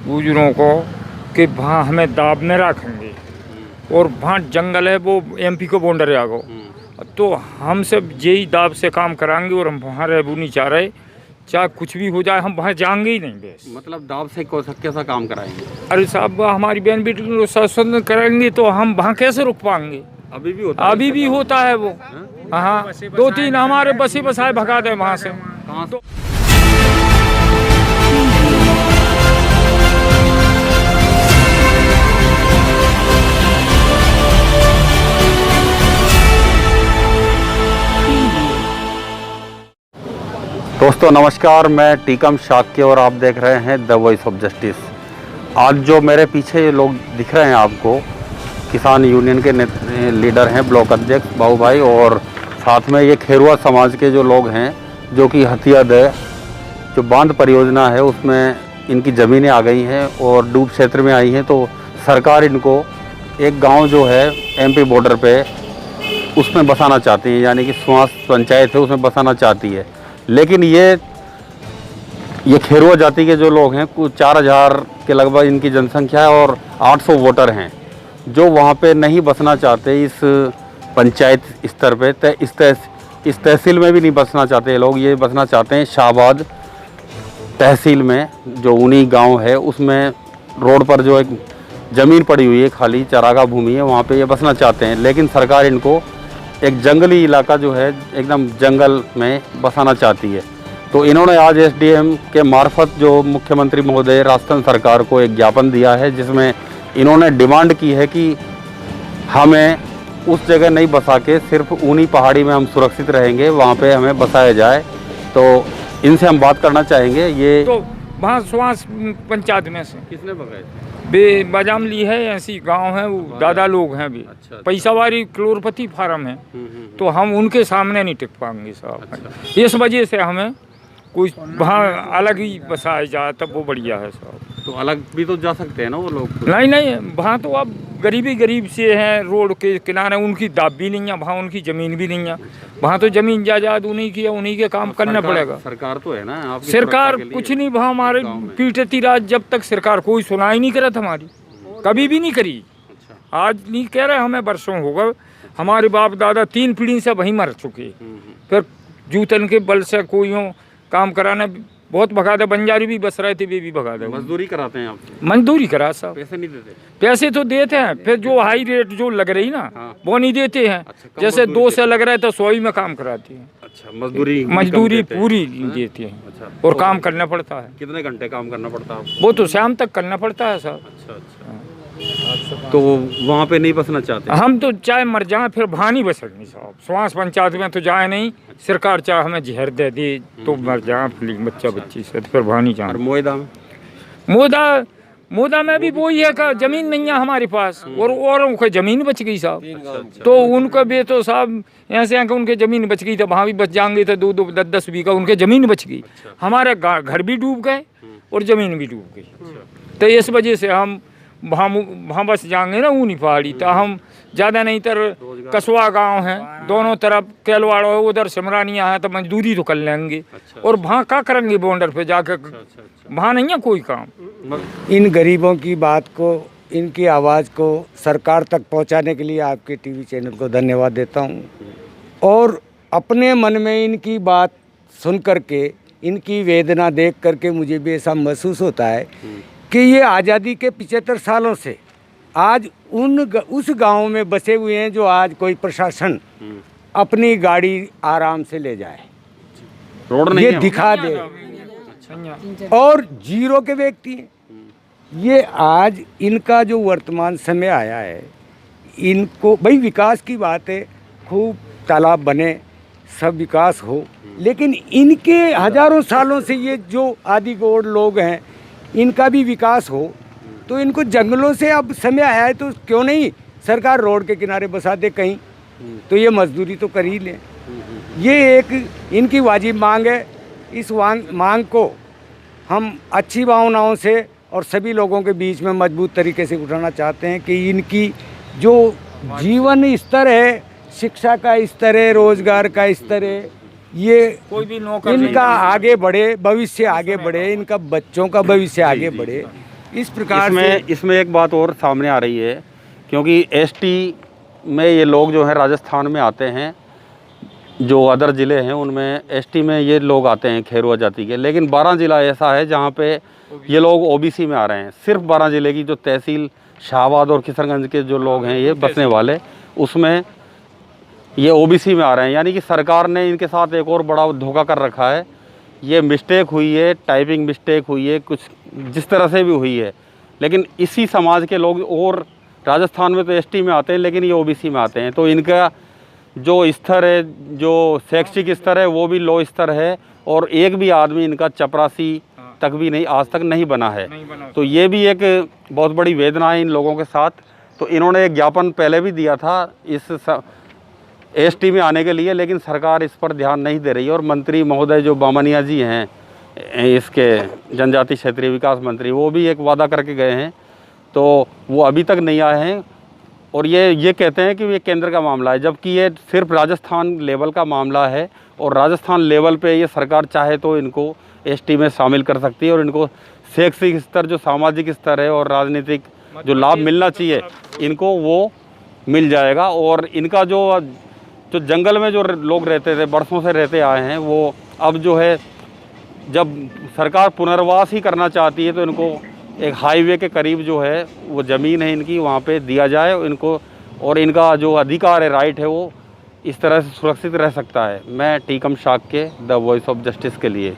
गुजरों को कि वहाँ हमें दाब में रखेंगे और वहाँ जंगल है, वो एमपी को बॉर्डर है आगो, तो हम सब यही दाब से काम कराएंगे और हम वहाँ रहबू नहीं चाह रहे, चाहे कुछ भी हो जाए हम वहाँ जाएंगे ही नहीं। बस मतलब दाब से कैसा काम कराएंगे? अरे साहब हमारी बहन बेटी शासन करेंगे तो हम वहाँ कैसे रुक पाएंगे? अभी भी होता है? अभी भी होता है वो। हाँ, 2-3 हमारे बसे बसाए भगा दे वहाँ से। कहाँ से? दोस्तों नमस्कार, मैं टीकम शाक्य और आप देख रहे हैं द वॉइस ऑफ जस्टिस। आज जो मेरे पीछे ये लोग दिख रहे हैं आपको, किसान यूनियन के लीडर हैं, ब्लॉक अध्यक्ष बाबू भाई, और साथ में ये खेरुआ समाज के जो लोग हैं, जो कि हथियाद है, जो बांध परियोजना है उसमें इनकी ज़मीनें आ गई हैं और डूब क्षेत्र में आई हैं, तो सरकार इनको एक गाँव जो है एमपी बॉर्डर पे उसमें बसाना चाहती है, यानी कि स्वास पंचायत है उसमें बसाना चाहती है। लेकिन ये खेरुआ जाति के जो लोग हैं, कुछ 4000 के लगभग इनकी जनसंख्या है और 800 वोटर हैं जो वहाँ पे नहीं बसना चाहते। इस पंचायत स्तर पे इस तहसील में भी नहीं बसना चाहते ये लोग, ये बसना चाहते हैं शाहबाद तहसील में, जो उन्हीं गांव है उसमें रोड पर जो एक ज़मीन पड़ी हुई है, खाली चरागाह भूमि है, वहाँ पे ये बसना चाहते हैं। लेकिन सरकार इनको एक जंगली इलाका जो है एकदम जंगल में बसाना चाहती है। तो इन्होंने आज एसडीएम के मार्फत जो मुख्यमंत्री महोदय राजस्थान सरकार को एक ज्ञापन दिया है, जिसमें इन्होंने डिमांड की है कि हमें उस जगह नहीं बसा के सिर्फ ऊनी पहाड़ी में हम सुरक्षित रहेंगे, वहाँ पे हमें बसाया जाए। तो इनसे हम बात करना चाहेंगे। ये तो वहाँ स्वास पंचायत में से किसने बगाए थे? बाजाम ली है, ऐसी गांव है, वो दादा लोग हैं भी। अच्छा। पैसा वाली करोड़पति फार्म है, तो हम उनके सामने नहीं टिक पाएंगे साहब। अच्छा। इस वजह से हमें कोई वहाँ अलग ही बसाया जाए तब वो बढ़िया है साहब। तो अलग भी तो जा सकते हैं ना वो लोग? नहीं, वहाँ तो अब गरीब से हैं, रोड के किनारे, उनकी दाब भी नहीं है, वहाँ उनकी ज़मीन भी नहीं है। वहाँ तो ज़मीन जायदाद उन्हीं की है, उन्हीं के काम करना पड़ेगा। सरकार तो है ना आपकी? सरकार कुछ नहीं, वहाँ हमारे पीटती राज जब तक सरकार कोई सुनाई नहीं करत हमारी, कभी भी नहीं करी। अच्छा। आज नहीं कह रहे, हमें वर्षों हो गए, हमारे बाप दादा 3 पीढ़ी से वहीं मर चुके। फिर जूतन के बल से कोई काम कराना बहुत भगा दे, बंजारी भी बस रहे थे, वे भी भगा दे। मजदूरी कराते हैं आप? मजदूरी करा साहब। पैसे नहीं देते? पैसे तो देते हैं, फिर जो हाई रेट जो लग रही ना, हाँ। वो नहीं देते हैं। अच्छा, जैसे 2 से लग रहा है तो 100 में काम कराती हैं। अच्छा, मजदूरी पूरी देती हैं। अच्छा। और तो काम करना पड़ता है। कितने घंटे काम करना पड़ता है? वो तो शाम तक करना पड़ता है साहब। अच्छा। तो वहाँ पे नहीं बसना चाहते? हम तो चाहे मर जाए फिर वहाँ नहीं बसेंगे साहब। स्वास पंचायत में तो जाए नहीं। सरकार चाहे हमें जहर दे दे तो मर जाए, बच्चा बच्ची से, तो फिर वहाँ नहीं जाए। मोदा में भी वही है का जमीन नहीं है हमारे पास, और औरों को जमीन बच गई साहब। तो उनका भी तो साहब ऐसे हैं कि उनके जमीन बच गई, तो वहाँ भी बच जाएंगे, तो 2-2, 10-10 बीघा उनके जमीन बच गई। हमारे घर भी डूब गए और जमीन भी डूब गई। तो इस वजह से हम वहाँ बस जाएंगे ना ऊनी पहाड़ी, तो हम ज़्यादा नहीं तर कसवा गांव है, दोनों तरफ केलवाड़ा है, उधर सिमरानिया है, तो मजदूरी तो कर लेंगे। और वहाँ क्या करेंगे बॉर्डर पे जाकर? वहाँ नहीं है कोई काम। इन गरीबों की बात को, इनकी आवाज़ को सरकार तक पहुँचाने के लिए आपके टीवी चैनल को धन्यवाद देता हूँ। और अपने मन में इनकी बात सुन करके, इनकी वेदना देख करके मुझे भी ऐसा महसूस होता है कि ये आज़ादी के 75 सालों से आज उस गांव में बसे हुए हैं, जो आज कोई प्रशासन अपनी गाड़ी आराम से ले जाए, रोड नहीं ये है, दिखा दे, और जीरो के व्यक्ति हैं। ये आज इनका जो वर्तमान समय आया है, इनको भाई विकास की बात है, खूब तालाब बने, सब विकास हो, लेकिन इनके हजारों सालों से ये जो आदिगोड़ लोग हैं, इनका भी विकास हो। तो इनको जंगलों से अब समय आया है, तो क्यों नहीं सरकार रोड के किनारे बसा दे कहीं, तो ये मजदूरी तो कर ही लें। ये एक इनकी वाजिब मांग है। इस मांग को हम अच्छी भावनाओं से और सभी लोगों के बीच में मजबूत तरीके से उठाना चाहते हैं कि इनकी जो जीवन स्तर है, शिक्षा का स्तर है, रोजगार का स्तर है, ये कोई भी नौकर इनका आगे बढ़े, भविष्य आगे बढ़े, इनका बच्चों का भविष्य आगे बढ़े, इस प्रकार से इसमें एक बात और सामने आ रही है, क्योंकि एसटी में ये लोग जो है राजस्थान में आते हैं, जो अदर ज़िले हैं उनमें एसटी में ये लोग आते हैं खेरुआ जाति के, लेकिन 12 ज़िला ऐसा है जहाँ पे ये लोग ओबीसी में आ रहे हैं। सिर्फ 12 ज़िले की जो तहसील शाहबाद और किशनगंज के जो लोग हैं ये बसने वाले, उसमें ये ओबीसी में आ रहे हैं। यानी कि सरकार ने इनके साथ एक और बड़ा धोखा कर रखा है। ये मिस्टेक हुई है, टाइपिंग मिस्टेक हुई है, कुछ जिस तरह से भी हुई है, लेकिन इसी समाज के लोग और राजस्थान में तो एसटी में आते हैं, लेकिन ये ओबीसी में आते हैं। तो इनका जो स्तर है, जो शैक्षिक स्तर है, वो भी लो स्तर है, और एक भी आदमी इनका चपरासी तक भी नहीं आज तक नहीं बना है। तो ये भी एक बहुत बड़ी वेदना है इन लोगों के साथ। तो इन्होंने एक ज्ञापन पहले भी दिया था इस एसटी में आने के लिए, लेकिन सरकार इस पर ध्यान नहीं दे रही है। और मंत्री महोदय जो बामनिया जी हैं, इसके जनजाति क्षेत्रीय विकास मंत्री, वो भी एक वादा करके गए हैं, तो वो अभी तक नहीं आए हैं। और ये कहते हैं कि ये केंद्र का मामला है, जबकि ये सिर्फ राजस्थान लेवल का मामला है। और राजस्थान लेवल पे ये सरकार चाहे तो इनको एसटी में शामिल कर सकती है, और इनको शैक्षिक स्तर, जो सामाजिक स्तर है और राजनीतिक जो लाभ मिलना चाहिए इनको, वो मिल जाएगा। और इनका जो जंगल में जो लोग रहते थे, बरसों से रहते आए हैं, वो अब जो है जब सरकार पुनर्वास ही करना चाहती है तो इनको एक हाईवे के करीब जो है वो ज़मीन है इनकी, वहाँ पे दिया जाए इनको, और इनका जो अधिकार है, राइट है, वो इस तरह से सुरक्षित रह सकता है। मैं Tikam Shakya, the voice of justice के लिए।